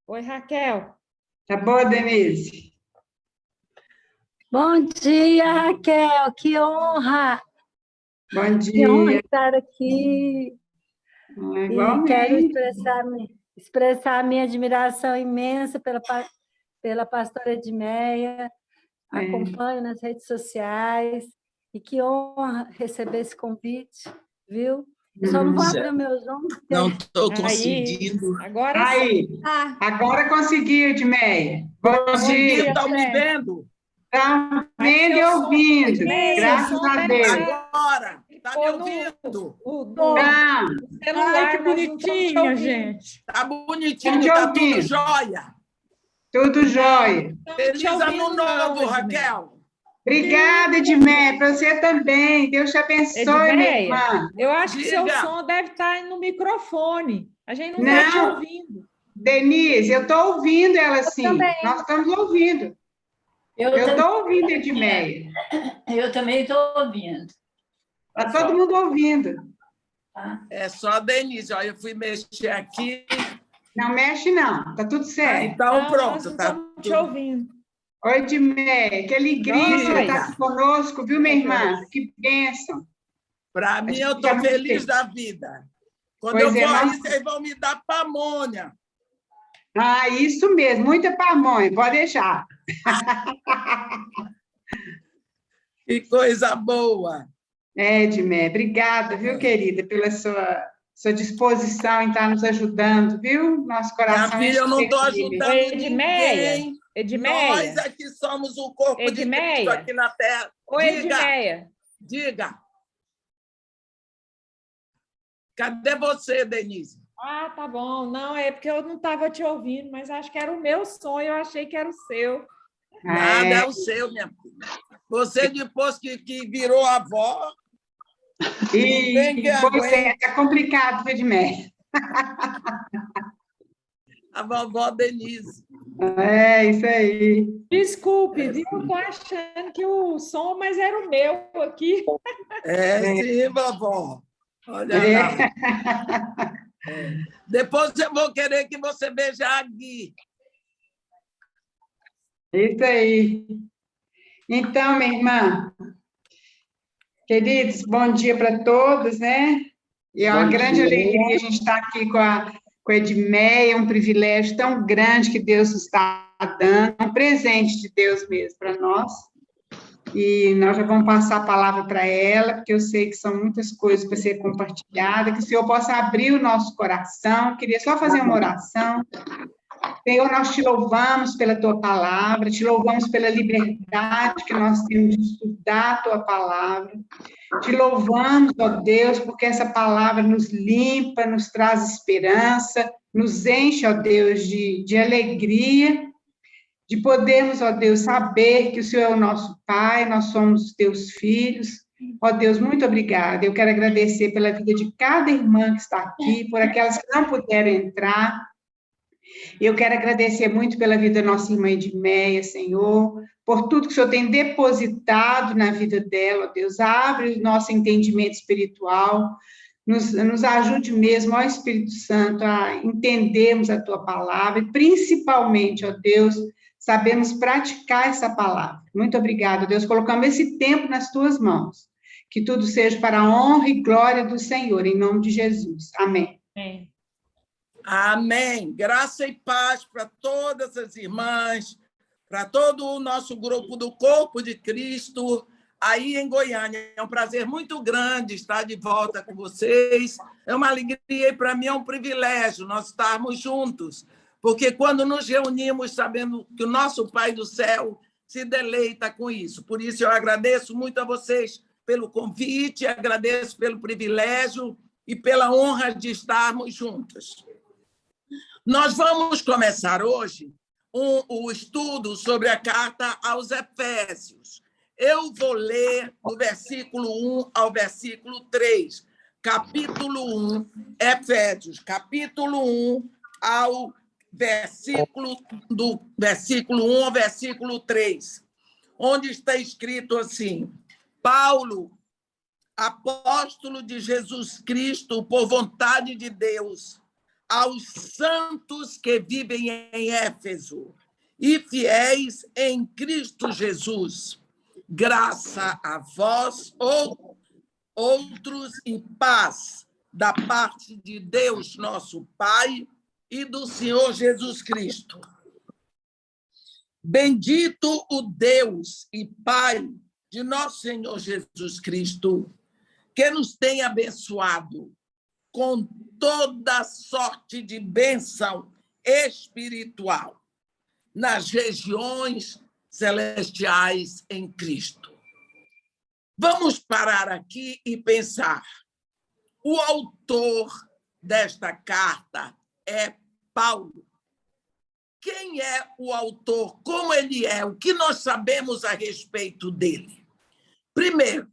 Oi, Raquel. Tá boa, Denise? Bom dia, Raquel, que honra! Bom Que honra dia. estar aqui. E quero Igualmente. expressar a minha admiração imensa pela pastora Edmeia. Acompanho nas redes sociais. E que honra receber esse convite, viu? Eu só não vou abrir o meu Zoom. Não estou conseguindo. Agora Aí, sim. agora conseguiu, Edmeia. Bom Consegui, dia. estão me vendo? Estão Mas vendo e seu som, ouvindo, Edmeia, graças seu som a deve Deus. estar- Agora, está me Pô, ouvindo? no Tá, celular, Ai, que nós não estamos te bonitinha, ouvindo. gente. Está Estamos bonitinho, te está tudo ouvindo. jóia. Tudo jóia. Estamos te Feliz ano ouvindo, novo, não, Raquel. Obrigada, Edmeia, para você também. Deus te abençoe, minha Edmeia, irmã. eu acho que seu Diga. som deve estar no microfone. A gente não está te Não. ouvindo. Denise, eu estou ouvindo ela sim. também. Nós estamos ouvindo. Eu estou ouvindo, Edmeia. Eu também estou ouvindo. Está todo mundo ouvindo. É só a Denise. Olha, eu fui mexer aqui. Não mexe, não. Está tudo certo. Então, Não, pronto. nós não Tá estamos te tudo. ouvindo. Oi, Edmeia. Que alegria você Joia. estar aqui conosco, viu, minha irmã? Que bênção. Para mim, eu estou feliz da vida. Quando Pois eu é, for aí, nós- vocês vão me dar pamonha. Ah, isso mesmo. Muita pamonha. Pode deixar. Que coisa boa. Edmeia, obrigada, viu, querida, pela sua disposição em estar nos ajudando, viu? Nosso Minha coração filha, eu não estou firme. ajudando Oi, Edmeia. ninguém. Edmeia. Nós é que somos o corpo de Edmeia. Cristo aqui na Terra. Oi, Diga, Edmeia. diga. Cadê você, Denise? Ah, tá bom. Não, é porque eu não estava te ouvindo, mas acho que era o meu som, eu achei que era o seu. Nada É, é o seu, minha filha. Você, depois que virou avó, tem que pois é, aguentar. tá complicado, viu, Edmeia? A vovó Denise. É, isso aí. Desculpe, viu? Eu tô achando que o som, mas era o meu aqui. Sim, vovó. Olha É. lá. Depois eu vou querer que você beije a Gui. Isso aí. Então, minha irmã, queridos, bom dia para todos, né? E é uma grande alegria a gente estar aqui com a Edmeia, é um privilégio tão grande que Deus nos está dando, um presente de Deus mesmo para nós. E nós já vamos passar a palavra para ela, porque eu sei que são muitas coisas para ser compartilhadas, que o Senhor possa abrir o nosso coração. Eu queria só fazer uma oração. Senhor, nós te louvamos pela tua palavra, te louvamos pela liberdade que nós temos de estudar a tua palavra. Te louvamos, ó Deus, porque essa palavra nos limpa, nos traz esperança, nos enche, ó Deus, de alegria, de podermos, ó Deus, saber que o Senhor é o nosso Pai, nós somos os teus filhos. Ó Deus, muito obrigada. Eu quero agradecer pela vida de cada irmã que está aqui, por aquelas que não puderam entrar. Eu quero agradecer muito pela vida da nossa irmã Edmeia, Senhor, por tudo que o Senhor tem depositado na vida dela, ó Deus. Abre o nosso entendimento espiritual, nos ajude mesmo, ó Espírito Santo, a entendermos a tua palavra e, principalmente, ó Deus, sabemos praticar essa palavra. Muito obrigada, Deus. Colocamos esse tempo nas tuas mãos. Que tudo seja para a honra e glória do Senhor, em nome de Jesus. Amém. Amém. Amém. Graça e paz para todas as irmãs, para todo o nosso grupo do Corpo de Cristo, aí em Goiânia. É um prazer muito grande estar de volta com vocês. É uma alegria e para mim é um privilégio nós estarmos juntos, porque quando nos reunimos sabendo que o nosso Pai do céu se deleita com isso. Por isso eu agradeço muito a vocês pelo convite, agradeço pelo privilégio e pela honra de estarmos juntos. Nós vamos começar hoje o estudo sobre a carta aos Efésios. Eu vou ler do versículo 1 ao versículo 3, capítulo 1, Efésios, capítulo 1 ao versículo, do versículo 1 ao versículo 3, onde está escrito assim: Paulo, apóstolo de Jesus Cristo, por vontade de Deus, aos santos que vivem em Éfeso e fiéis em Cristo Jesus. Graça a vós, outros, e paz da parte de Deus, nosso Pai, e do Senhor Jesus Cristo. Bendito o Deus e Pai de nosso Senhor Jesus Cristo, que nos tem abençoado com toda sorte de bênção espiritual nas regiões celestiais em Cristo. Vamos parar aqui e pensar. O autor desta carta é Paulo. Quem é o autor? Como ele é? O que nós sabemos a respeito dele? Primeiro,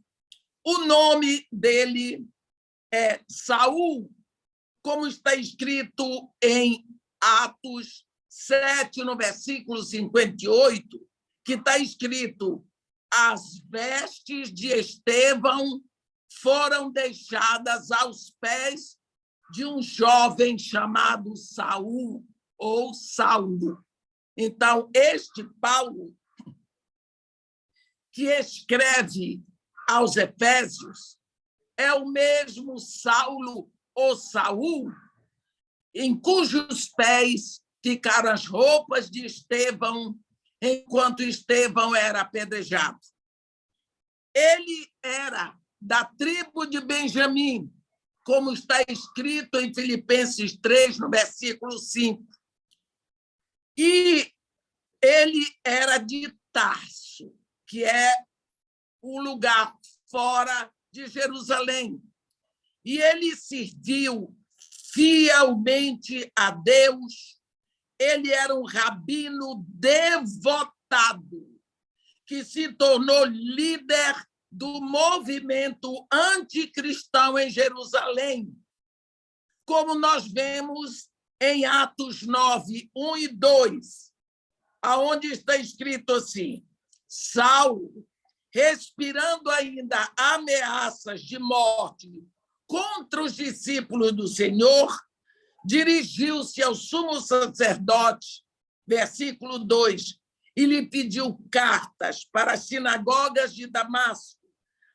o nome dele é Saul, como está escrito em Atos 7, no versículo 58, que está escrito: as vestes de Estevão foram deixadas aos pés de um jovem chamado Saul, ou Saulo. Então, este Paulo, que escreve aos Efésios, é o mesmo Saulo, ou Saul, em cujos pés ficaram as roupas de Estevão, enquanto Estevão era apedrejado. Ele era da tribo de Benjamim, como está escrito em Filipenses 3, no versículo 5. E ele era de Tarso, que é um lugar fora de Jerusalém. E ele serviu fielmente a Deus. Ele era um rabino devotado, que se tornou líder do movimento anticristão em Jerusalém, como nós vemos em Atos 9, 1 e 2, aonde está escrito assim: Saulo, respirando ainda ameaças de morte contra os discípulos do Senhor, dirigiu-se ao sumo sacerdote, versículo 2, e lhe pediu cartas para as sinagogas de Damasco,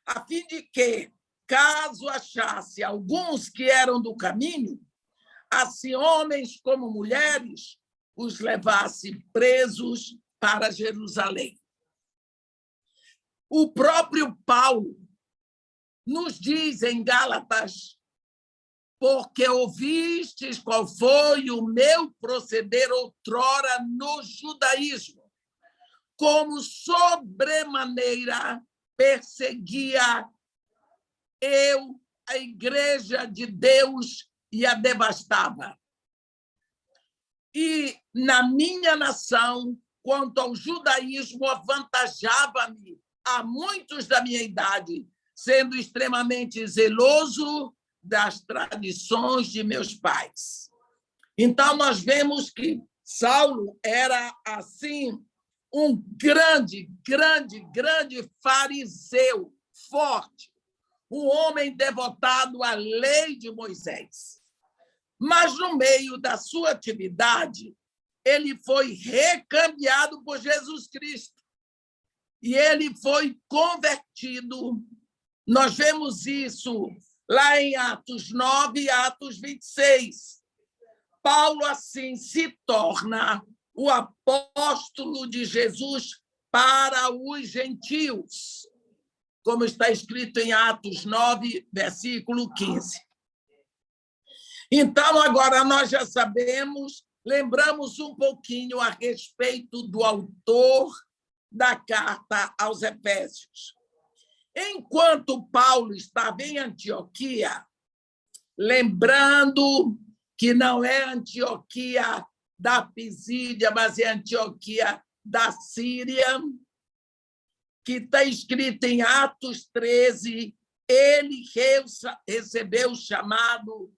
a fim de que, caso achasse alguns que eram do caminho, assim homens como mulheres, os levasse presos para Jerusalém. O próprio Paulo nos diz em Gálatas: porque ouvistes qual foi o meu proceder outrora no judaísmo, como sobremaneira perseguia eu a igreja de Deus e a devastava. E na minha nação, quanto ao judaísmo, avantajava-me a muitos da minha idade, sendo extremamente zeloso das tradições de meus pais. Então, nós vemos que Saulo era, assim, um grande fariseu, forte, um homem devotado à lei de Moisés. Mas, no meio da sua atividade, ele foi recambiado por Jesus Cristo. E ele foi convertido. Nós vemos isso lá em Atos 9 e Atos 26. Paulo, assim, se torna o apóstolo de Jesus para os gentios, como está escrito em Atos 9, versículo 15. Então, agora nós já sabemos, lembramos um pouquinho a respeito do autor da carta aos Efésios. Enquanto Paulo estava em Antioquia, lembrando que não é Antioquia da Pisídia, mas é Antioquia da Síria, que está escrito em Atos 13, ele recebeu o chamado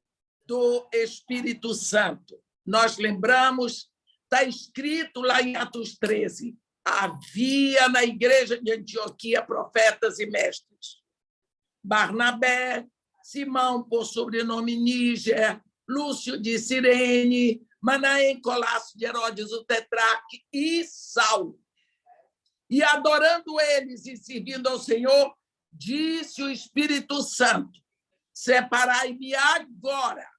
do Espírito Santo. Nós lembramos, está escrito lá em Atos 13, havia na igreja de Antioquia profetas e mestres. Barnabé, Simão, por sobrenome Níger, Lúcio de Cirene, Manaém, Colasso de Herodes, o tetrarca, e Saulo. E adorando eles e servindo ao Senhor, disse o Espírito Santo: separai-me agora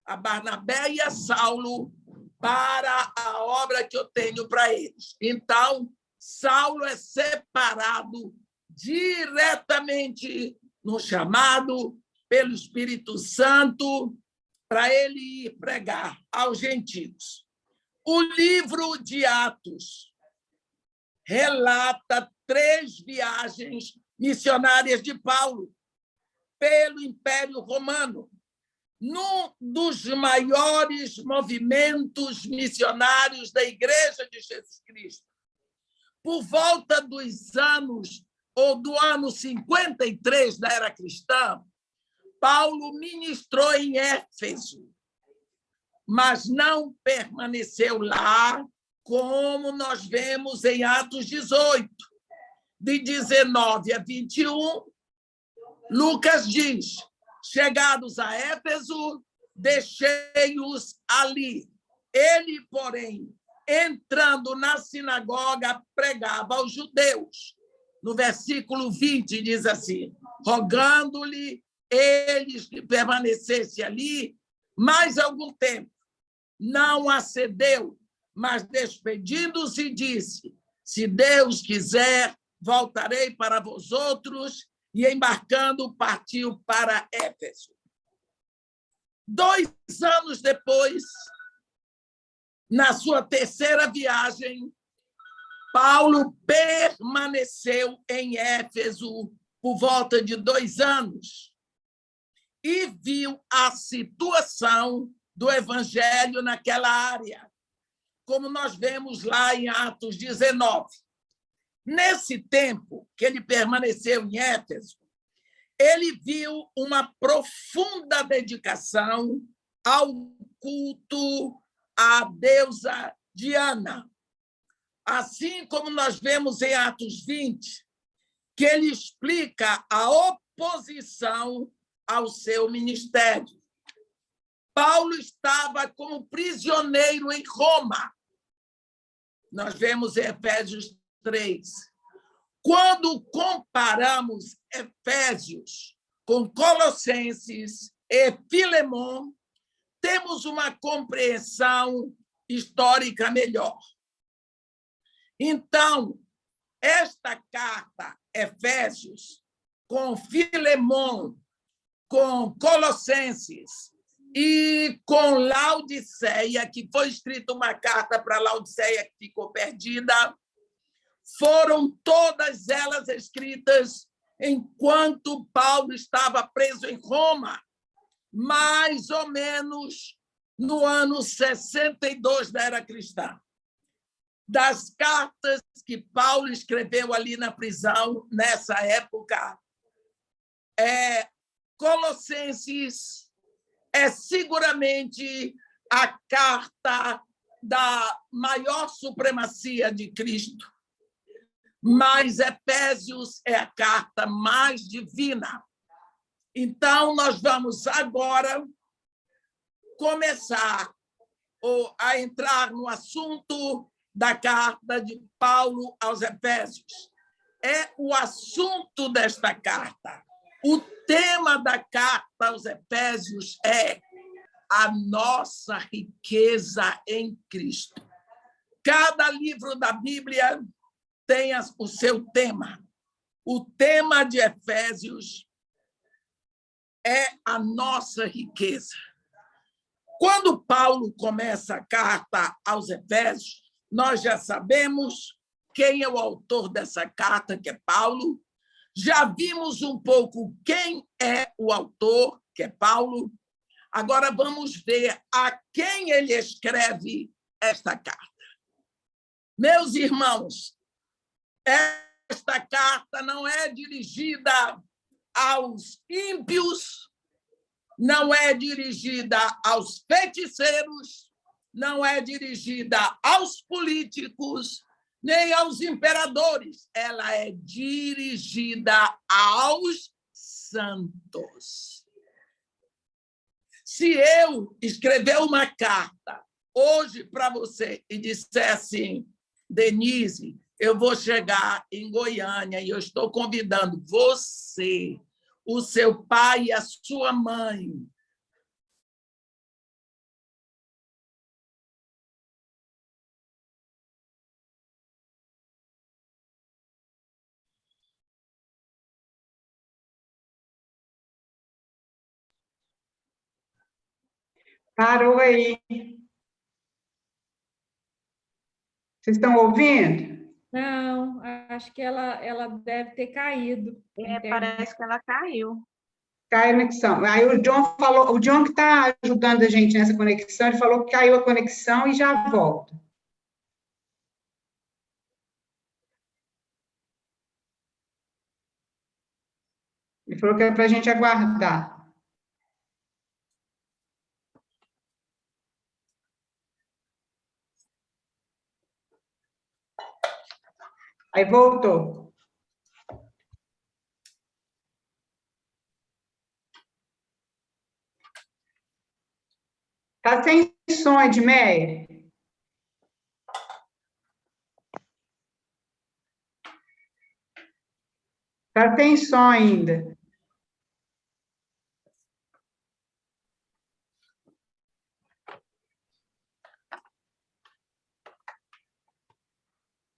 a Barnabé e a Saulo para a obra que eu tenho para eles. Então, Saulo é separado diretamente no chamado pelo Espírito Santo para ele ir pregar aos gentios. O livro de Atos relata 3 viagens missionárias de Paulo pelo Império Romano, num dos maiores movimentos missionários da Igreja de Jesus Cristo. Por volta dos anos, ou do ano 53 da era cristã, Paulo ministrou em Éfeso, mas não permaneceu lá, como nós vemos em Atos 18, de 19 a 21, Lucas diz: chegados a Éfeso, deixei-os ali. Ele, porém, entrando na sinagoga, pregava aos judeus. No versículo 20 diz assim: rogando-lhe eles que permanecesse ali mais algum tempo. Não acedeu, mas despedindo-se disse: se Deus quiser, voltarei para vosotros. E embarcando, partiu para Éfeso. 2 anos depois, na sua terceira viagem, Paulo permaneceu em Éfeso por volta de 2 anos e viu a situação do evangelho naquela área, como nós vemos lá em Atos 19. Nesse tempo que ele permaneceu em Éfeso, ele viu uma profunda dedicação ao culto à deusa Diana. Assim como nós vemos em Atos 20, que ele explica a oposição ao seu ministério. Paulo estava como prisioneiro em Roma. Nós vemos em Efésios 3. Quando comparamos Efésios com Colossenses e Filemon, temos uma compreensão histórica melhor. Então, esta carta, Efésios, com Filemon, com Colossenses e com Laodiceia, que foi escrita uma carta para Laodiceia que ficou perdida, foram todas elas escritas enquanto Paulo estava preso em Roma, mais ou menos no ano 62 da era cristã. Das cartas que Paulo escreveu ali na prisão, nessa época, Colossenses é seguramente a carta da maior supremacia de Cristo, mas Efésios é a carta mais divina. Então, nós vamos agora começar a entrar no assunto da carta de Paulo aos Efésios. É o assunto desta carta. O tema da carta aos Efésios é a nossa riqueza em Cristo. Cada livro da Bíblia tem o seu tema. O tema de Efésios é a nossa riqueza. Quando Paulo começa a carta aos Efésios, nós já sabemos quem é o autor dessa carta, que é Paulo. Já vimos um pouco quem é o autor, que é Paulo. Agora vamos ver a quem ele escreve esta carta. Meus irmãos, esta carta não é dirigida aos ímpios, não é dirigida aos feiticeiros, não é dirigida aos políticos, nem aos imperadores. Ela é dirigida aos santos. Se eu escrever uma carta hoje para você e disser assim, Denise, eu vou chegar em Goiânia e eu estou convidando você, o seu pai e a sua mãe. Parou aí. Vocês estão ouvindo? Não, acho que ela deve ter caído. Parece que ela caiu. Caiu a conexão. Aí o John falou, o John que está ajudando a gente nessa conexão, ele falou que caiu a conexão e já volta. Ele falou que é para a gente aguardar. Aí voltou. Está sem som, Edmeia? Está sem som ainda.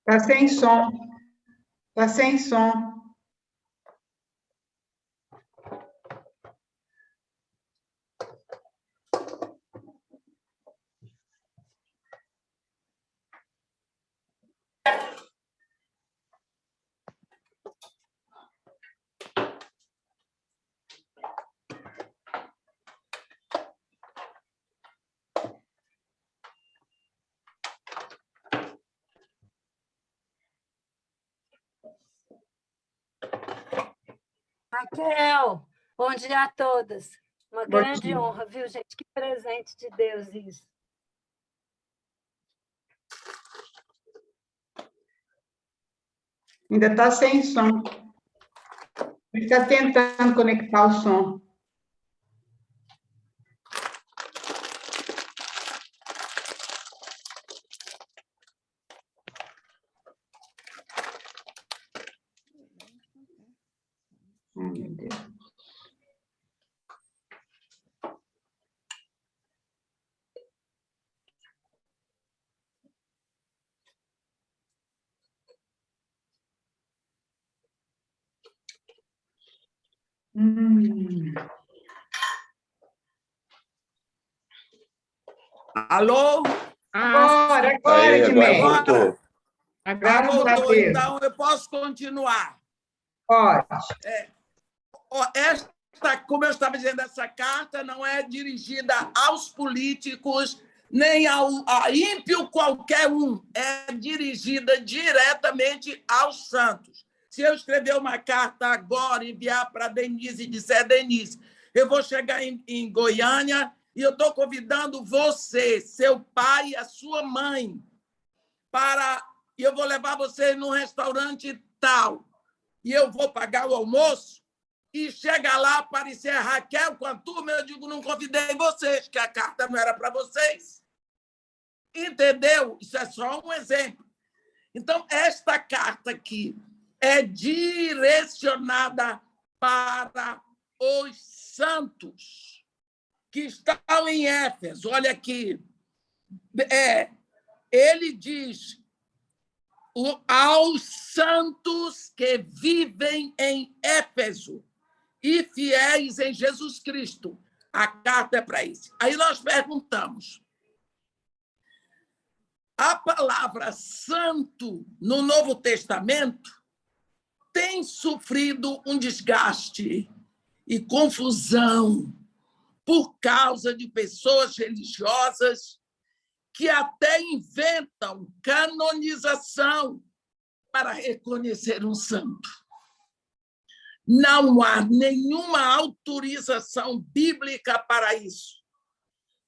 Está sem som. Está sem som. Raquel, bom dia a todas. Uma Bom grande dia. honra, viu, gente? Que presente de Deus isso. Ainda está sem som. Ele está tentando conectar o som. Ai, meu Deus. Alô? Agora, Aí, agora Edmeia. voltou. Graças a Voltou, Deus. então eu posso continuar. Pode. Esta, como eu estava dizendo, essa carta não é dirigida aos políticos, nem a ímpio qualquer um. É dirigida diretamente aos santos. Se eu escrever uma carta agora, enviar para a Denise e disser, Denise, eu vou chegar em Goiânia e eu estou convidando você, seu pai e a sua mãe, e eu vou levar você num restaurante tal, e eu vou pagar o almoço, e chega lá, aparecer a Raquel com a turma, eu digo, não convidei vocês, que a carta não era para vocês. Entendeu? Isso é só um exemplo. Então, esta carta aqui é direcionada para os santos que estão em Éfeso. Olha aqui. Ele diz aos santos que vivem em Éfeso e fiéis em Jesus Cristo. A carta é para isso. Aí nós perguntamos, a palavra santo no Novo Testamento tem sofrido um desgaste e confusão por causa de pessoas religiosas que até inventam canonização para reconhecer um santo. Não há nenhuma autorização bíblica para isso.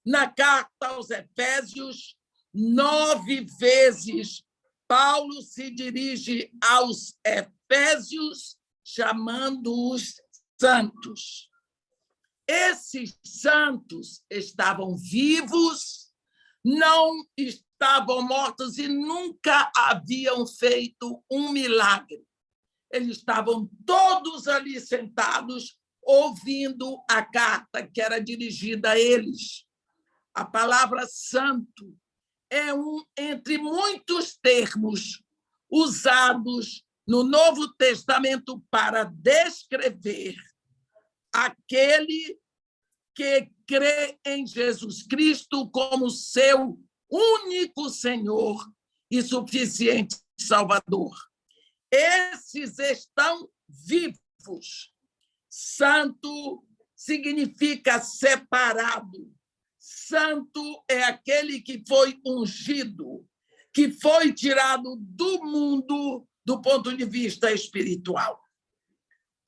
Na carta aos Efésios, 9 vezes, Paulo se dirige aos Efésios chamando-os santos. esses santos estavam vivos, não estavam mortos e nunca haviam feito um milagre. Eles estavam todos ali sentados, ouvindo a carta que era dirigida a eles. A palavra santo é um entre muitos termos usados no Novo Testamento para descrever aquele que crê em Jesus Cristo como seu único Senhor e suficiente Salvador. Esses estão vivos. Santo significa separado. Santo é aquele que foi ungido, que foi tirado do mundo do ponto de vista espiritual.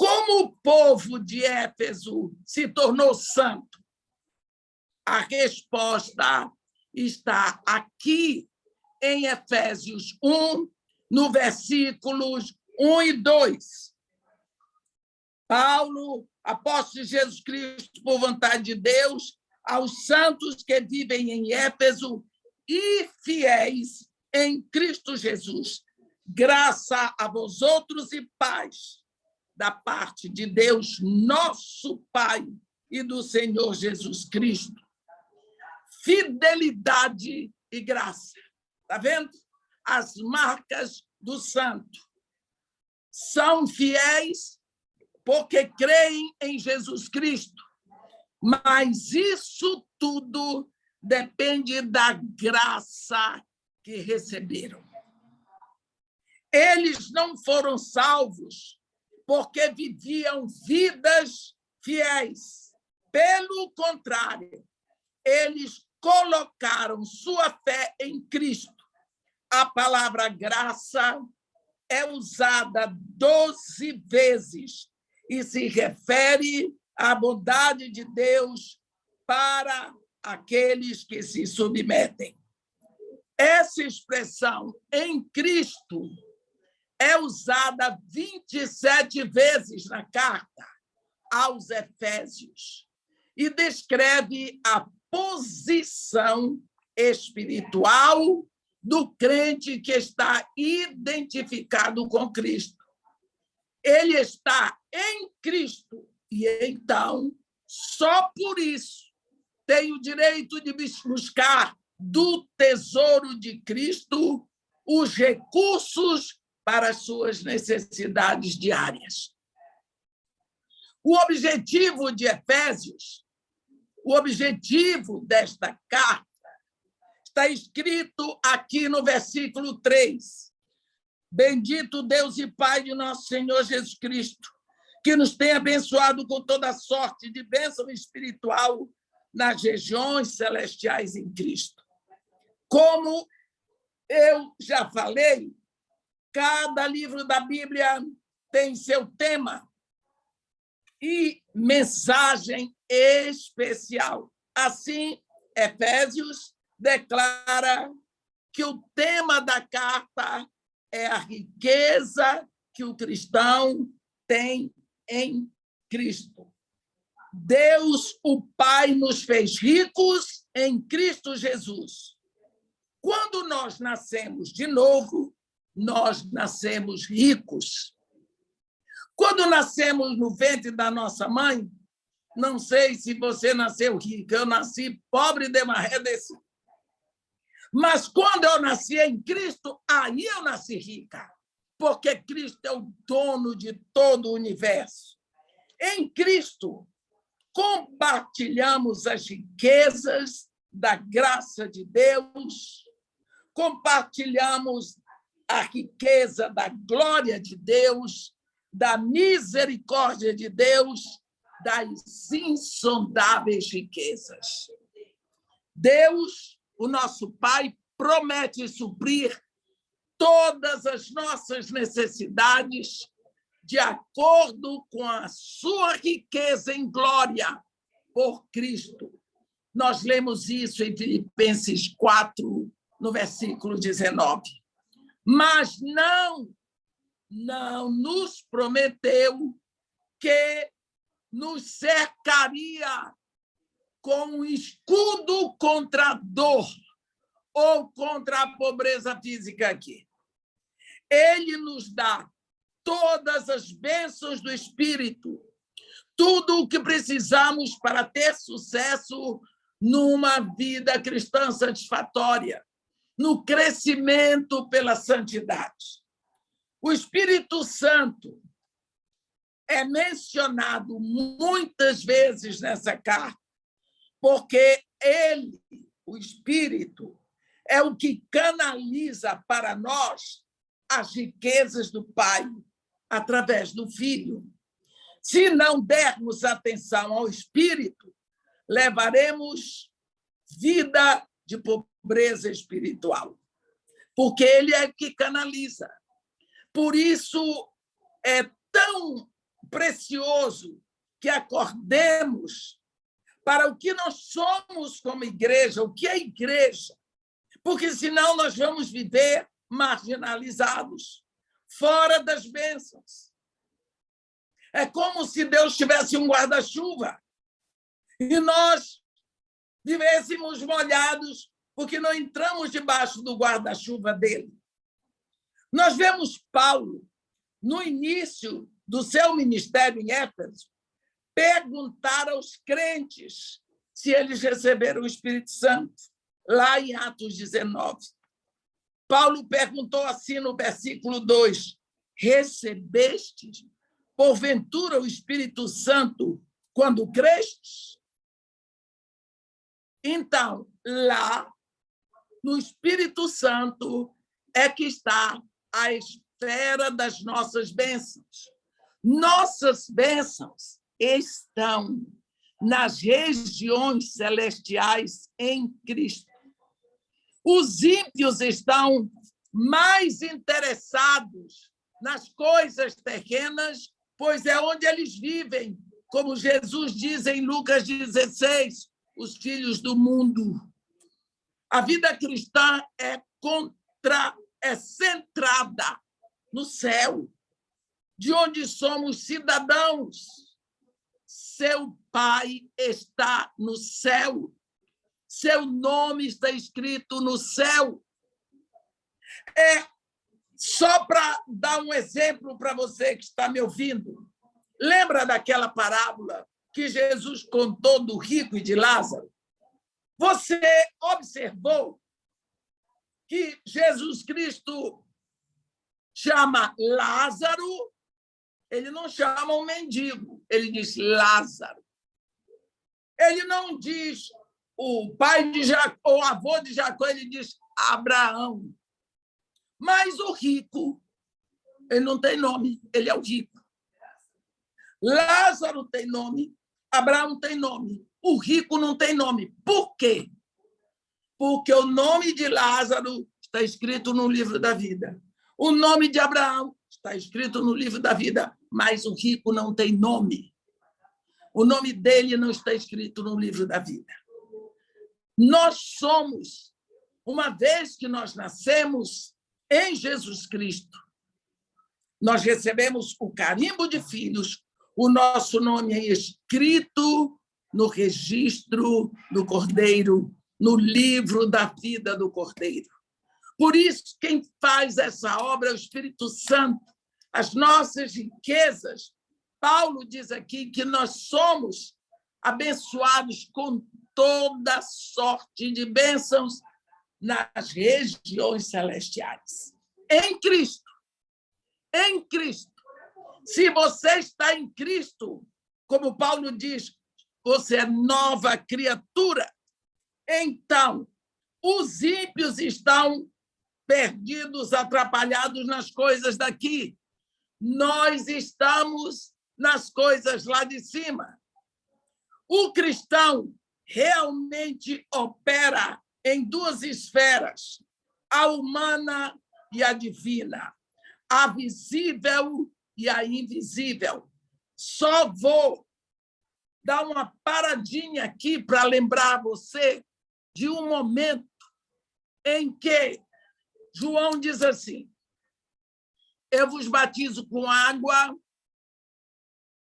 Como o povo de Éfeso se tornou santo? A resposta está aqui em Efésios 1, no versículos 1 e 2. Paulo, apóstolo de Jesus Cristo, por vontade de Deus, aos santos que vivem em Éfeso e fiéis em Cristo Jesus. Graça a vós outros e paz da parte de Deus, nosso Pai, e do Senhor Jesus Cristo. Fidelidade e graça. Está vendo? As marcas do santo. São fiéis porque creem em Jesus Cristo. Mas isso tudo depende da graça que receberam. Eles não foram salvos porque viviam vidas fiéis. Pelo contrário, eles colocaram sua fé em Cristo. A palavra graça é usada 12 vezes e se refere à bondade de Deus para aqueles que se submetem. Essa expressão, em Cristo, é usada 27 vezes na carta aos Efésios e descreve a posição espiritual do crente que está identificado com Cristo. Ele está em Cristo e, então, só por isso tem o direito de buscar do tesouro de Cristo os recursos para as suas necessidades diárias. O objetivo de Efésios, o objetivo desta carta, está escrito aqui no versículo 3. Bendito Deus e Pai de nosso Senhor Jesus Cristo, que nos tem abençoado com toda sorte de bênção espiritual nas regiões celestiais em Cristo. Como eu já falei, cada livro da Bíblia tem seu tema e mensagem especial. Assim, Efésios declara que o tema da carta é a riqueza que o cristão tem em Cristo. Deus, o Pai, nos fez ricos em Cristo Jesus. Quando nós nascemos de novo, nós nascemos ricos. Quando nascemos no ventre da nossa mãe, não sei se você nasceu rico, eu nasci pobre de marredeci. Mas quando eu nasci em Cristo, aí eu nasci rica, porque Cristo é o dono de todo o universo. Em Cristo, compartilhamos as riquezas da graça de Deus, compartilhamos a riqueza da glória de Deus, da misericórdia de Deus, das insondáveis riquezas. Deus, o nosso Pai, promete suprir todas as nossas necessidades de acordo com a sua riqueza em glória por Cristo. Nós lemos isso em Filipenses 4, no versículo 19. Mas não nos prometeu que nos cercaria com um escudo contra a dor ou contra a pobreza física aqui. Ele nos dá todas as bênçãos do Espírito, tudo o que precisamos para ter sucesso numa vida cristã satisfatória, no crescimento pela santidade. O Espírito Santo é mencionado muitas vezes nessa carta, porque ele, o Espírito, é o que canaliza para nós as riquezas do Pai através do Filho. Se não dermos atenção ao Espírito, levaremos vida de pobreza espiritual, porque ele é que canaliza. Por isso é tão precioso que acordemos para o que nós somos como igreja, o que é igreja, porque senão nós vamos viver marginalizados, fora das bênçãos. É como se Deus tivesse um guarda-chuva e nós vivêssemos molhados porque não entramos debaixo do guarda-chuva dele. Nós vemos Paulo, no início do seu ministério em Éfeso, perguntar aos crentes se eles receberam o Espírito Santo, lá em Atos 19. Paulo perguntou assim no versículo 2, recebestes, porventura, o Espírito Santo quando crestes? Então, lá, no Espírito Santo, é que está a esfera das nossas bênçãos. Nossas bênçãos estão nas regiões celestiais em Cristo. Os ímpios estão mais interessados nas coisas terrenas, pois é onde eles vivem, como Jesus diz em Lucas 16, os filhos do mundo. A vida cristã é centrada no céu, de onde somos cidadãos. Seu Pai está no céu. Seu nome está escrito no céu. Só para dar um exemplo para você que está me ouvindo, lembra daquela parábola que Jesus contou do rico e de Lázaro? Você observou que Jesus Cristo chama Lázaro, ele não chama um mendigo, ele diz Lázaro. Ele não diz o pai de Jacó, o avô de Jacó, ele diz Abraão. Mas o rico, ele não tem nome, ele é o rico. Lázaro tem nome, Abraão tem nome, o rico não tem nome. Por quê? Porque o nome de Lázaro está escrito no livro da vida. O nome de Abraão está escrito no livro da vida, mas o rico não tem nome. O nome dele não está escrito no livro da vida. Nós somos, uma vez que nós nascemos em Jesus Cristo, nós recebemos o carimbo de filhos, o nosso nome é escrito no registro do Cordeiro, no livro da vida do Cordeiro. Por isso, quem faz essa obra é o Espírito Santo. As nossas riquezas, Paulo diz aqui que nós somos abençoados com toda sorte de bênçãos nas regiões celestiais. Em Cristo. Em Cristo. Se você está em Cristo, como Paulo diz, você é nova criatura. Então, os ímpios estão perdidos, atrapalhados nas coisas daqui. Nós estamos nas coisas lá de cima. O cristão realmente opera em duas esferas, a humana e a divina, a visível e a invisível. Só vou dar uma paradinha aqui para lembrar você de um momento em que João diz assim: eu vos batizo com água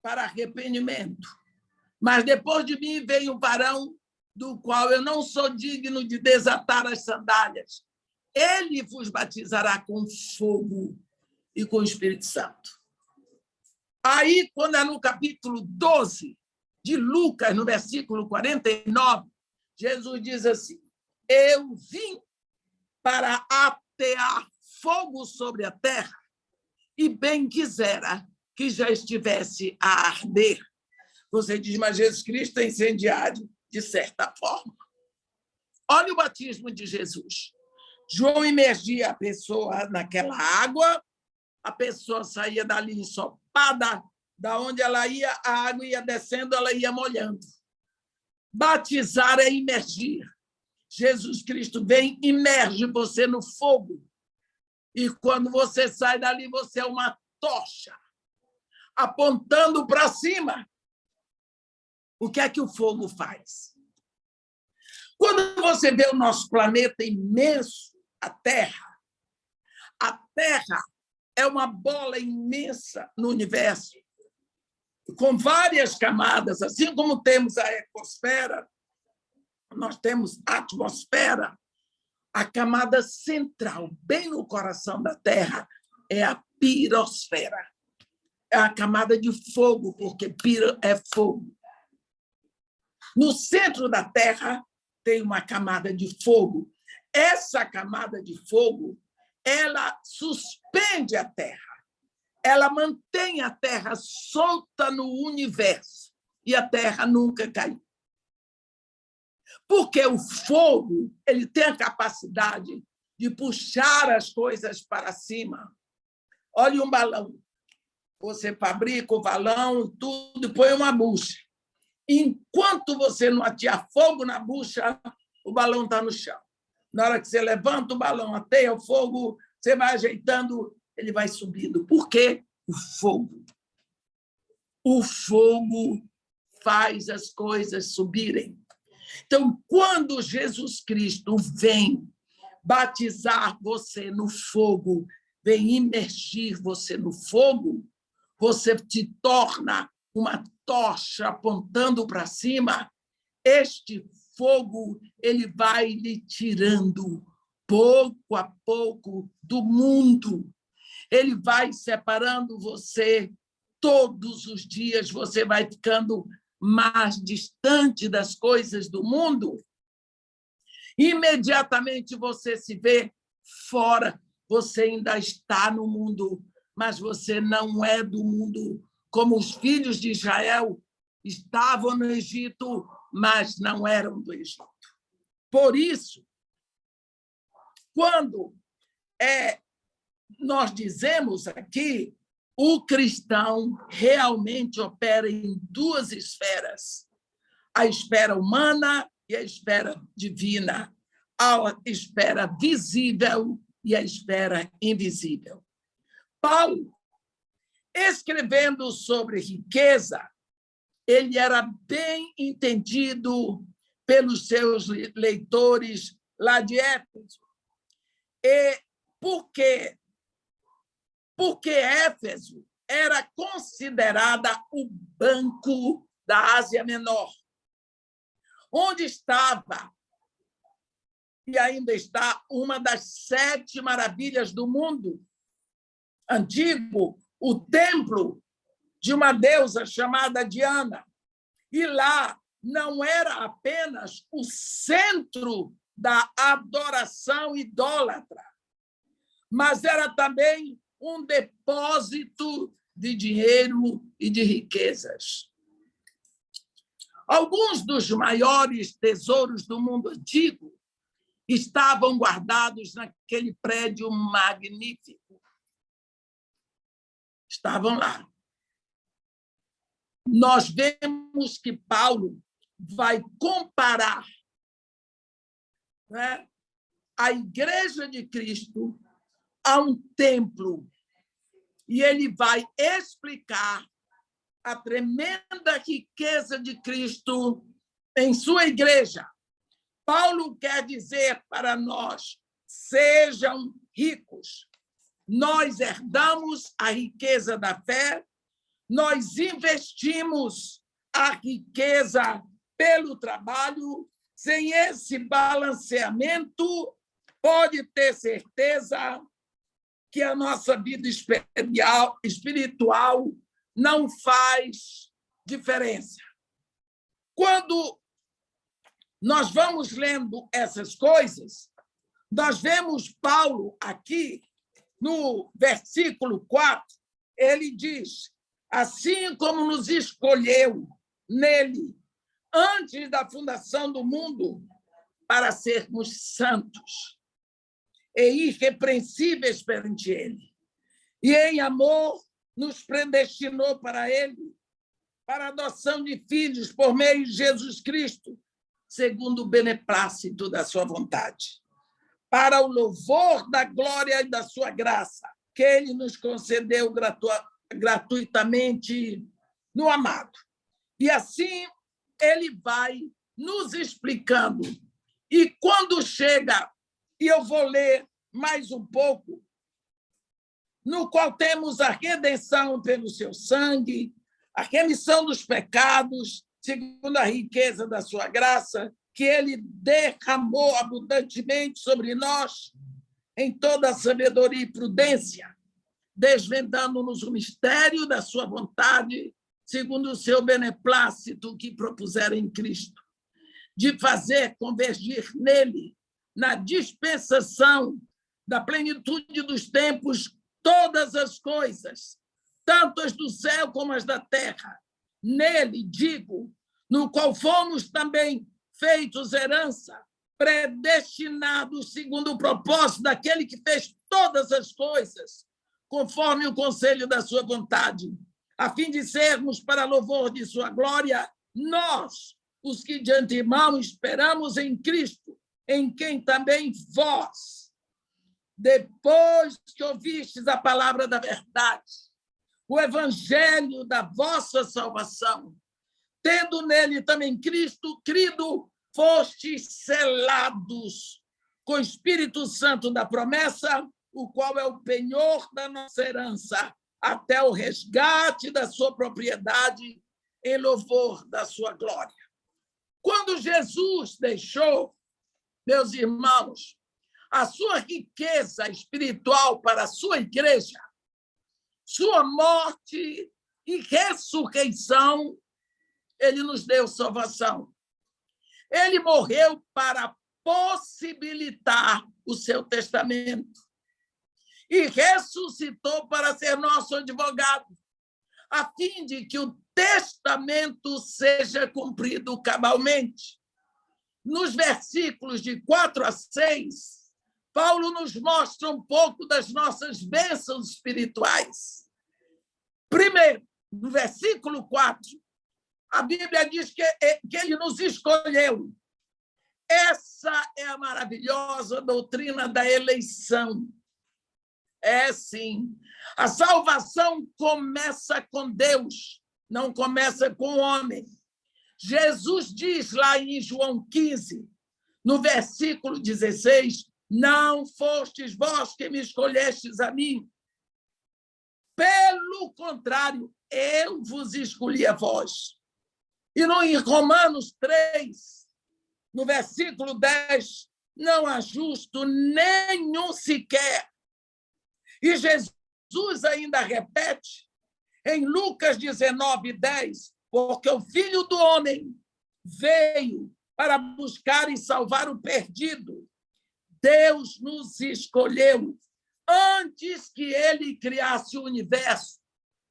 para arrependimento. Mas depois de mim veio um varão do qual eu não sou digno de desatar as sandálias. Ele vos batizará com fogo e com o Espírito Santo. Aí, quando é no capítulo 12 de Lucas, no versículo 49, Jesus diz assim: eu vim para atear fogo sobre a terra, e bem quisera que já estivesse a arder. Você diz, mas Jesus Cristo é incendiário, de certa forma. Olha o batismo de Jesus. João imergia a pessoa naquela água, a pessoa saía dali ensopada, da onde ela ia, a água ia descendo, ela ia molhando. Batizar é imergir. Jesus Cristo vem, imerge você no fogo. E quando você sai dali, você é uma tocha, apontando para cima. O que é que o fogo faz? Quando você vê o nosso planeta imenso, a Terra é uma bola imensa no universo, com várias camadas, assim como temos a ecosfera, nós temos a atmosfera. A camada central, bem no coração da Terra, é a pirosfera. É a camada de fogo, porque piro é fogo. No centro da Terra tem uma camada de fogo. Essa camada de fogo, ela suspende a Terra. Ela mantém a Terra solta no universo. E a Terra nunca caiu. Porque o fogo ele tem a capacidade de puxar as coisas para cima. Olha um balão. Você fabrica o balão, tudo, e põe uma bucha. Enquanto você não atear fogo na bucha, o balão está no chão. Na hora que você levanta o balão, ateia o fogo, você vai ajeitando, ele vai subindo. Por quê? O fogo. O fogo faz as coisas subirem. Então, quando Jesus Cristo vem batizar você no fogo, vem imergir você no fogo, você te torna uma tocha apontando para cima. Este fogo ele vai lhe tirando pouco a pouco do mundo. Ele vai separando você todos os dias, você vai ficando mais distante das coisas do mundo. Imediatamente você se vê fora. Você ainda está no mundo, mas você não é do mundo, como os filhos de Israel estavam no Egito, mas não eram do Egito. Por isso, quando nós dizemos aqui, o cristão realmente opera em duas esferas, a esfera humana e a esfera divina, a esfera visível e a esfera invisível. Paulo, escrevendo sobre riqueza, ele era bem entendido pelos seus leitores lá de Éfeso. E por quê? Porque Éfeso era considerada o banco da Ásia Menor, onde estava, e ainda está, uma das 7 maravilhas do mundo antigo, o templo de uma deusa chamada Diana. E lá não era apenas o centro da adoração idólatra, mas era também um depósito de dinheiro e de riquezas. Alguns dos maiores tesouros do mundo antigo estavam guardados naquele prédio magnífico. Estavam lá. Nós vemos que Paulo vai comparar, né, a Igreja de Cristo a um templo, e ele vai explicar a tremenda riqueza de Cristo em sua igreja. Paulo quer dizer para nós, sejam ricos. Nós herdamos a riqueza da fé, nós investimos a riqueza pelo trabalho, sem esse balanceamento, pode ter certeza que a nossa vida espiritual não faz diferença. Quando nós vamos lendo essas coisas, nós vemos Paulo aqui, no versículo 4, ele diz: assim como nos escolheu nele, antes da fundação do mundo, para sermos santos e irrepreensíveis perante ele. E em amor nos predestinou para ele, para a adoção de filhos por meio de Jesus Cristo, segundo o beneplácito da sua vontade, para o louvor da glória e da sua graça, que ele nos concedeu gratuitamente no amado. E assim ele vai nos explicando. E quando chega, e eu vou ler mais um pouco, no qual temos a redenção pelo seu sangue, a remissão dos pecados, segundo a riqueza da sua graça, que ele derramou abundantemente sobre nós, em toda a sabedoria e prudência, desvendando-nos o mistério da sua vontade, segundo o seu beneplácito que propusera em Cristo, de fazer convergir nele, na dispensação da plenitude dos tempos, todas as coisas, tanto as do céu como as da terra. Nele, digo, no qual fomos também feitos herança, predestinados segundo o propósito daquele que fez todas as coisas, conforme o conselho da sua vontade, a fim de sermos para louvor de sua glória, nós, os que de antemão esperamos em Cristo, em quem também vós, depois que ouvistes a palavra da verdade, o evangelho da vossa salvação, tendo nele também Cristo crido, fostes selados com o Espírito Santo da promessa, o qual é o penhor da nossa herança, até o resgate da sua propriedade, em louvor da sua glória. Quando Jesus deixou, meus irmãos, a sua riqueza espiritual para a sua igreja, sua morte e ressurreição, ele nos deu salvação. Ele morreu para possibilitar o seu testamento e ressuscitou para ser nosso advogado, a fim de que o testamento seja cumprido cabalmente. Nos versículos de 4 a 6, Paulo nos mostra um pouco das nossas bênçãos espirituais. Primeiro, no versículo 4, a Bíblia diz que ele nos escolheu. Essa é a maravilhosa doutrina da eleição. É, sim. A salvação começa com Deus, não começa com o homem. Jesus diz lá em João 15, no versículo 16, não fostes vós que me escolhestes a mim. Pelo contrário, eu vos escolhi a vós. E no Romanos 3, no versículo 10, não há justo nenhum sequer. E Jesus ainda repete em Lucas 19, 10, porque o Filho do Homem veio para buscar e salvar o perdido. Deus nos escolheu antes que ele criasse o universo.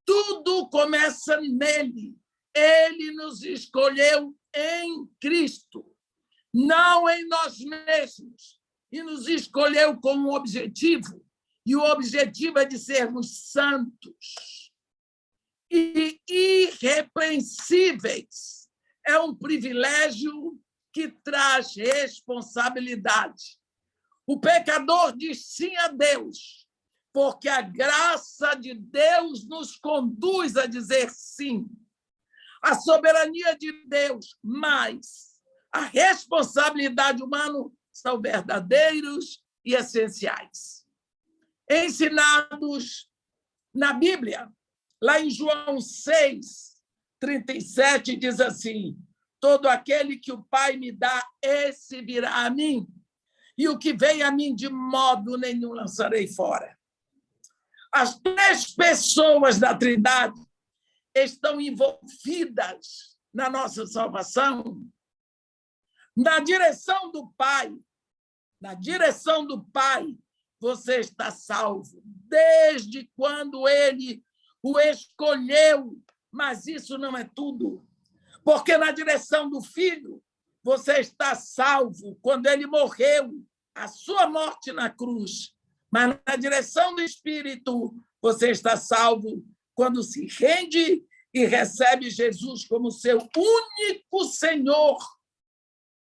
Tudo começa nele. Ele nos escolheu em Cristo, não em nós mesmos, e nos escolheu com um objetivo, e o objetivo é de sermos santos e irrepreensíveis. É um privilégio que traz responsabilidade. O pecador diz sim a Deus, porque a graça de Deus nos conduz a dizer sim. A soberania de Deus, mas a responsabilidade humana são verdadeiros e essenciais. Ensinados na Bíblia, Lá em João 6:37 diz assim: todo aquele que o Pai me dá, esse virá a mim, e o que vem a mim de modo nenhum lançarei fora. As 3 pessoas da Trindade estão envolvidas na nossa salvação, na direção do Pai. Na direção do Pai, você está salvo, desde quando Ele o escolheu. Mas isso não é tudo, porque na direção do Filho, você está salvo quando Ele morreu, a sua morte na cruz. Mas na direção do Espírito, você está salvo quando se rende e recebe Jesus como seu único Senhor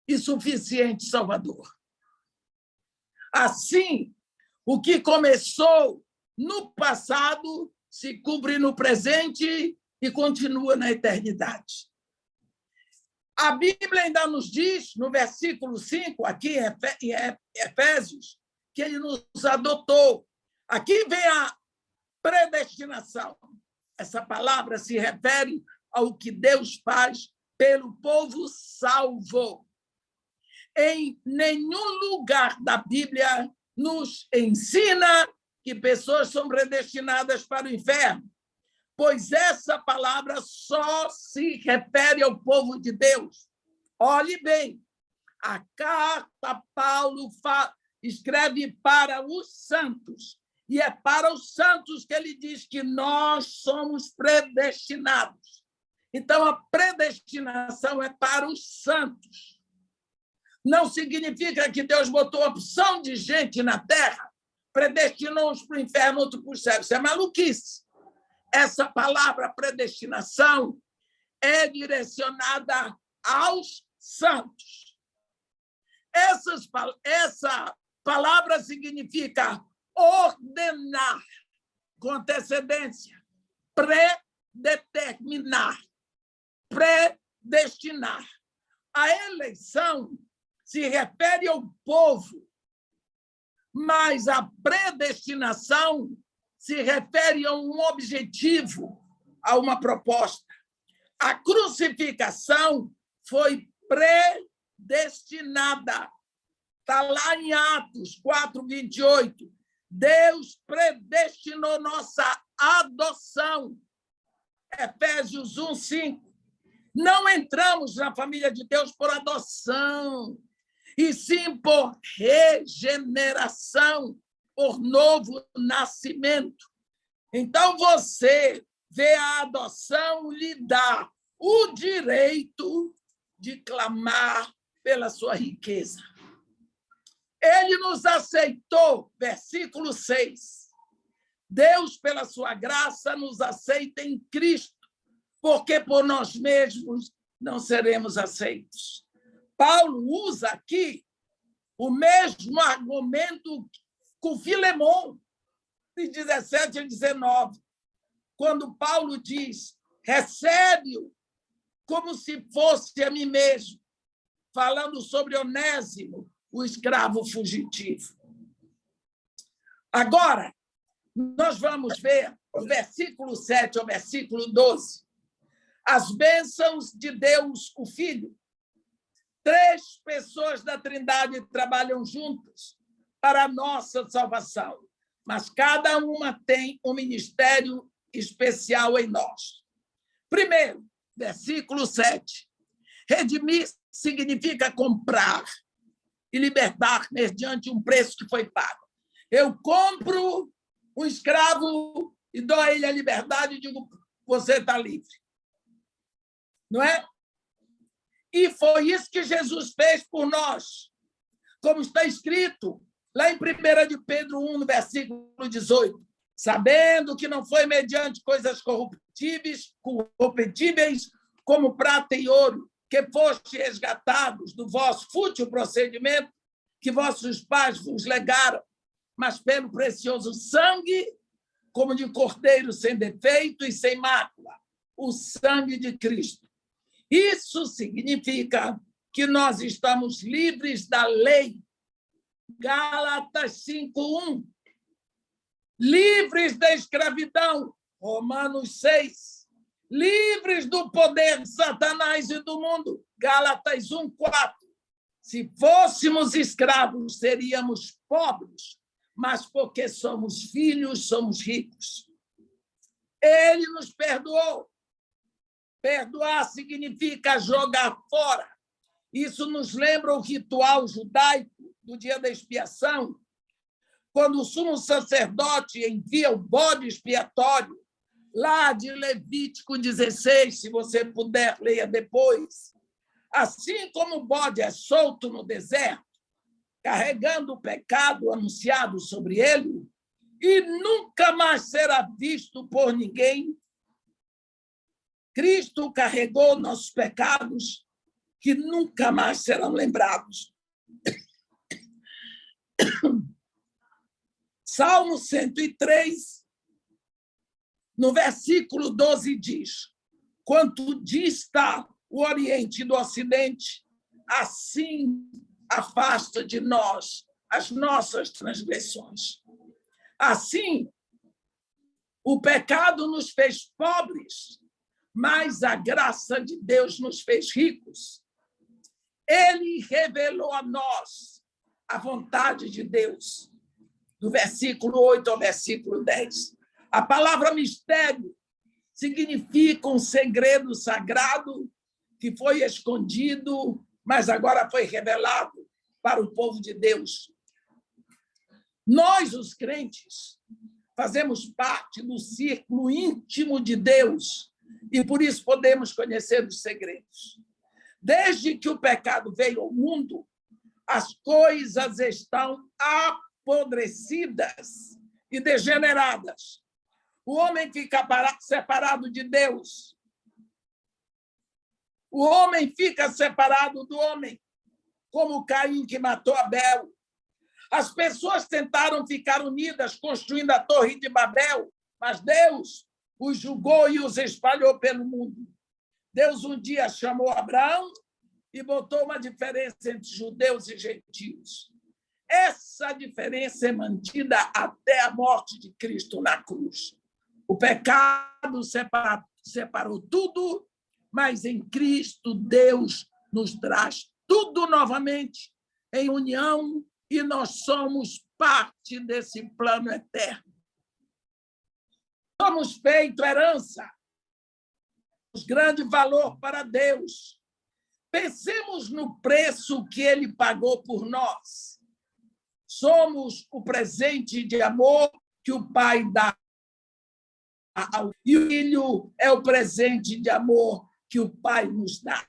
e suficiente Salvador. Assim, o que começou no passado se cumpre no presente e continua na eternidade. A Bíblia ainda nos diz, no versículo 5, aqui em Efésios, que ele nos adotou. Aqui vem a predestinação. Essa palavra se refere ao que Deus faz pelo povo salvo. Em nenhum lugar da Bíblia nos ensina que pessoas são predestinadas para o inferno, pois essa palavra só se refere ao povo de Deus. Olhe bem, a carta Paulo escreve para os santos, e é para os santos que ele diz que nós somos predestinados. Então, a predestinação é para os santos. Não significa que Deus botou a opção de gente na terra, predestinou uns para o inferno, outros para o céu. Isso é maluquice. Essa palavra predestinação é direcionada aos santos. Essa palavra significa ordenar com antecedência, predeterminar, predestinar. A eleição se refere ao povo, mas a predestinação se refere a um objetivo, a uma proposta. A crucificação foi predestinada. Está lá em Atos 4:28. Deus predestinou nossa adoção. Efésios 1:5. Não entramos na família de Deus por adoção, e sim por regeneração, por novo nascimento. Então, você vê a adoção lhe dá o direito de clamar pela sua riqueza. Ele nos aceitou, versículo 6. Deus, pela sua graça, nos aceita em Cristo, porque por nós mesmos não seremos aceitos. Paulo usa aqui o mesmo argumento com Filemon, de 17 a 19, quando Paulo diz: recebe-o como se fosse a mim mesmo, falando sobre Onésimo, o escravo fugitivo. Agora, nós vamos ver o versículo 7 ao versículo 12. As bênçãos de Deus, o Filho. 3 pessoas da Trindade trabalham juntas para a nossa salvação, mas cada uma tem um ministério especial em nós. Primeiro, versículo 7. Redimir significa comprar e libertar mediante um preço que foi pago. Eu compro um escravo e dou a ele a liberdade e digo: você está livre. Não é? E foi isso que Jesus fez por nós, como está escrito lá em 1 de Pedro 1, no versículo 18, sabendo que não foi mediante coisas corruptíveis, como prata e ouro, que foste resgatados do vosso fútil procedimento que vossos pais vos legaram, mas pelo precioso sangue, como de cordeiro sem defeito e sem mácula, o sangue de Cristo. Isso significa que nós estamos livres da lei. Gálatas 5:1. Livres da escravidão Romanos 6. Livres do poder de Satanás e do mundo. Gálatas 1:4. Se fôssemos escravos, seríamos pobres, mas porque somos filhos, somos ricos. Ele nos perdoou. Perdoar significa jogar fora. Isso nos lembra o ritual judaico do dia da expiação, quando o sumo sacerdote envia o bode expiatório, lá de Levítico 16, se você puder, leia depois. Assim como o bode é solto no deserto, carregando o pecado anunciado sobre ele, e nunca mais será visto por ninguém, Cristo carregou nossos pecados, que nunca mais serão lembrados. Salmo 103, no versículo 12, diz: quanto dista o Oriente do Ocidente, assim afasta de nós as nossas transgressões. Assim, o pecado nos fez pobres, mas a graça de Deus nos fez ricos. Ele revelou a nós a vontade de Deus, do versículo 8 ao versículo 10. A palavra mistério significa um segredo sagrado que foi escondido, mas agora foi revelado para o povo de Deus. Nós, os crentes, fazemos parte do círculo íntimo de Deus e, por isso, podemos conhecer os segredos. Desde que o pecado veio ao mundo, as coisas estão apodrecidas e degeneradas. O homem fica separado de Deus. O homem fica separado do homem, como Caim, que matou Abel. As pessoas tentaram ficar unidas, construindo a Torre de Babel, mas Deus os julgou e os espalhou pelo mundo. Deus um dia chamou Abraão e botou uma diferença entre judeus e gentios. Essa diferença é mantida até a morte de Cristo na cruz. O pecado separou tudo, mas em Cristo Deus nos traz tudo novamente em união e nós somos parte desse plano eterno. Somos feito herança, grande valor para Deus. Pensemos no preço que ele pagou por nós. Somos o presente de amor que o Pai dá. E o Filho é o presente de amor que o Pai nos dá.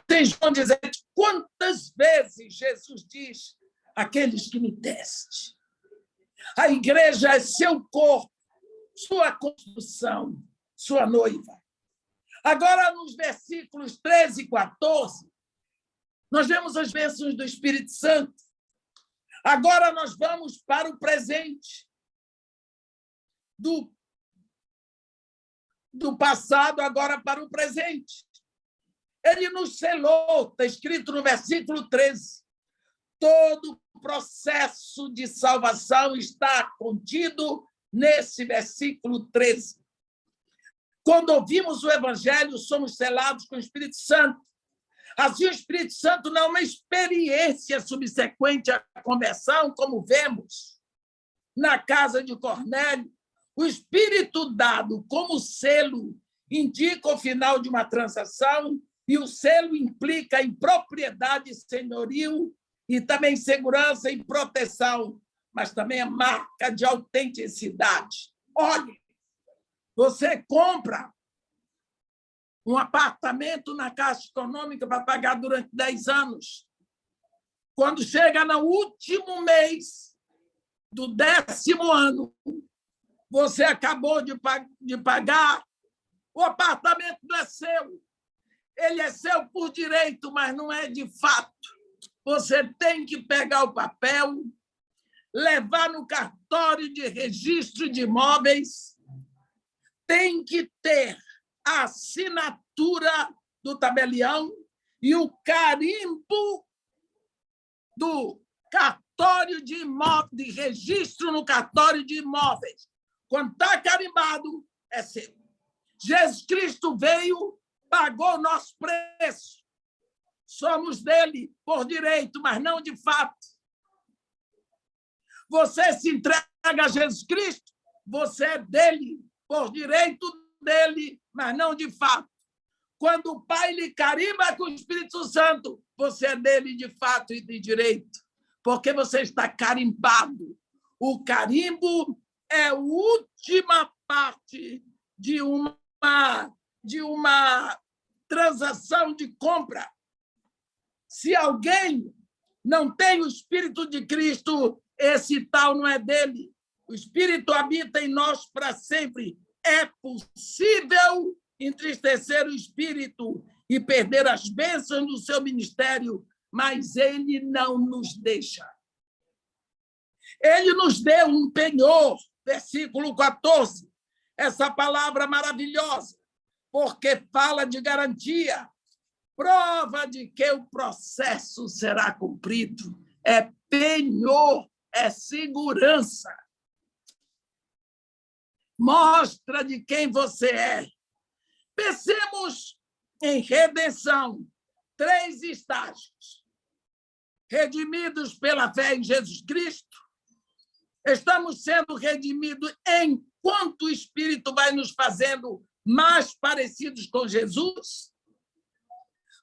Tem João 17, quantas vezes Jesus diz: aqueles que me testem. A igreja é seu corpo, sua construção, sua noiva. Agora, nos versículos 13 e 14, nós vemos as bênçãos do Espírito Santo. Agora nós vamos para o presente. Do passado, agora para o presente. Ele nos selou, está escrito no versículo 13. Todo o processo de salvação está contido nesse versículo 13. Quando ouvimos o Evangelho, somos selados com o Espírito Santo. Assim, o Espírito Santo não é uma experiência subsequente à conversão, como vemos na casa de Cornélio. O Espírito dado como selo indica o final de uma transação e o selo implica em propriedade senhoril e também segurança e proteção, mas também é marca de autenticidade. Olhe, você compra um apartamento na Caixa Econômica para pagar durante 10 anos. Quando chega no último mês do 10º ano, você acabou de pagar, o apartamento não é seu. Ele é seu por direito, mas não é de fato. Você tem que pegar o papel, levar no cartório de registro de imóveis, tem que ter a assinatura do tabelião e o carimbo do cartório de imóveis, de registro no cartório de imóveis. Quando está carimbado, é seu. Jesus Cristo veio, pagou o nosso preço. Somos dele por direito, mas não de fato. Você se entrega a Jesus Cristo, você é dele por direito dele, mas não de fato. Quando o Pai lhe carimba com o Espírito Santo, você é dele de fato e de direito, porque você está carimbado. O carimbo é a última parte de uma transação de compra. Se alguém não tem o Espírito de Cristo, esse tal não é dele. O Espírito habita em nós para sempre. É possível entristecer o Espírito e perder as bênçãos do seu ministério, mas ele não nos deixa. Ele nos deu um penhor, versículo 14, essa palavra maravilhosa, porque fala de garantia, prova de que o processo será cumprido. É penhor, é segurança. Mostra de quem você é. Pensemos em redenção. 3 estágios. Redimidos pela fé em Jesus Cristo. Estamos sendo redimidos enquanto o Espírito vai nos fazendo mais parecidos com Jesus.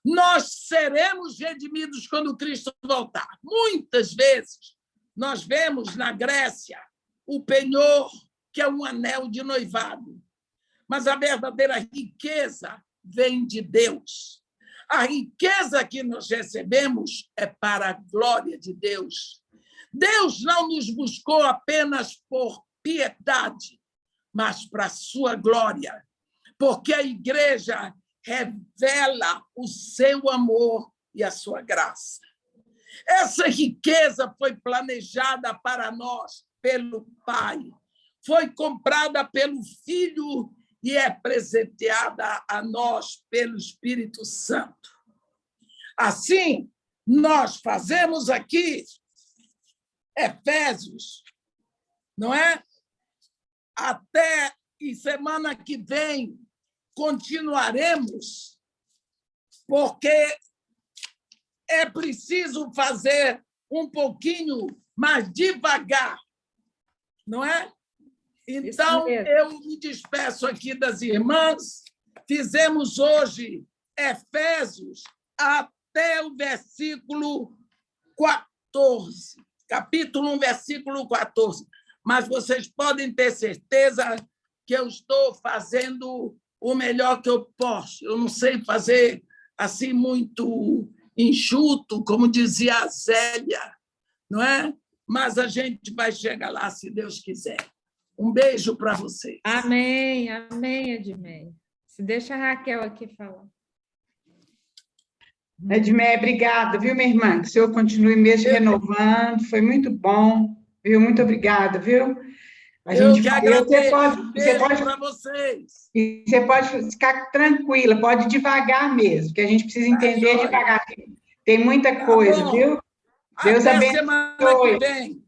Nós seremos redimidos quando Cristo voltar. Muitas vezes nós vemos na Grécia o penhor, que é um anel de noivado. Mas a verdadeira riqueza vem de Deus. A riqueza que nós recebemos é para a glória de Deus. Deus não nos buscou apenas por piedade, mas para a sua glória, porque a igreja revela o seu amor e a sua graça. Essa riqueza foi planejada para nós pelo Pai, foi comprada pelo Filho e é presenteada a nós pelo Espírito Santo. Assim, nós fazemos aqui Efésios, não é? Até e semana que vem continuaremos, porque é preciso fazer um pouquinho mais devagar, não é? Então, eu me despeço aqui das irmãs. Fizemos hoje Efésios até o versículo 14, capítulo 1, versículo 14. Mas vocês podem ter certeza que eu estou fazendo o melhor que eu posso. Eu não sei fazer assim muito enxuto, como dizia a Zélia, não é? Mas a gente vai chegar lá, se Deus quiser. Um beijo para vocês. Amém, amém, Edmeia. Se deixa a Raquel aqui falar. Edmeia, obrigada, viu, minha irmã? Que o senhor continue mesmo renovando, foi muito bom, viu? Muito obrigada, viu? Eu que agradeço. Beijo para vocês. E você pode ficar tranquila, pode devagar mesmo, que a gente precisa entender devagar. Tem muita coisa, viu? Deus abençoe. Semana que vem.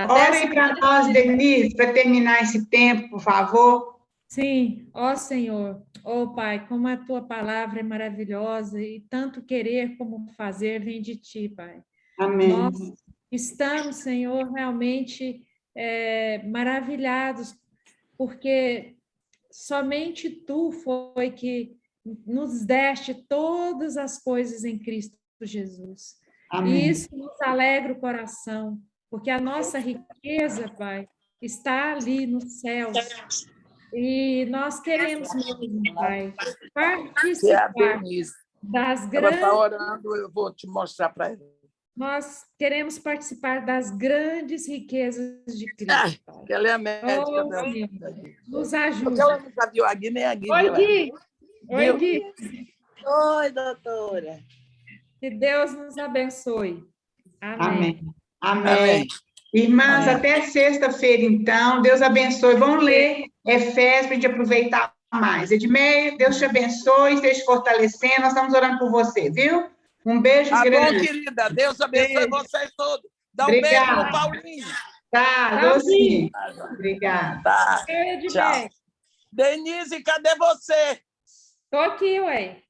Orem para nós, Denise, para terminar esse tempo, por favor. Sim, ó Senhor, ó Pai, como a tua palavra é maravilhosa e tanto querer como fazer vem de ti, Pai. Amém. Nós estamos, Senhor, realmente maravilhados, porque somente tu foi que nos deste todas as coisas em Cristo Jesus. Amém. E isso nos alegra o coração, porque a nossa riqueza, Pai, está ali nos céus. E nós queremos mesmo, Pai, participar das grandes... Ela está orando, eu vou te mostrar para ela. Nós queremos participar das grandes riquezas de Cristo, Pai. Ela é a médica dela. Nos ajuda. Porque ela nunca viu a Gui, nem a Gui. Oi, Gui. Oi, Gui. Oi, doutora. Que Deus nos abençoe. Amém. Amém. Amém. Irmãs, até sexta-feira, então. Deus abençoe. Vamos ler Efésios para a gente aproveitar mais. Edmeia, Deus te abençoe, esteja fortalecendo. Nós estamos orando por você, viu? Um beijo grande. Bom, querida. Deus abençoe vocês todos. Dá um beijo no Paulinho. Tá, dou sim. Obrigada. Tá, Edmeia. tchau. Denise, cadê você? Estou aqui, ué.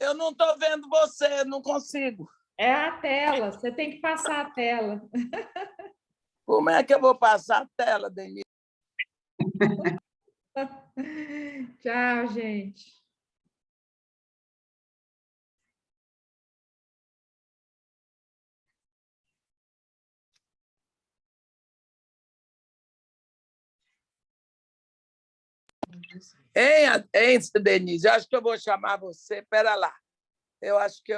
Eu não estou vendo você, não consigo. É a tela, você tem que passar a tela. Como é que eu vou passar a tela, Denise? Tchau, gente. Hein, Denise? Eu acho que eu vou chamar você. Pera lá. Eu acho que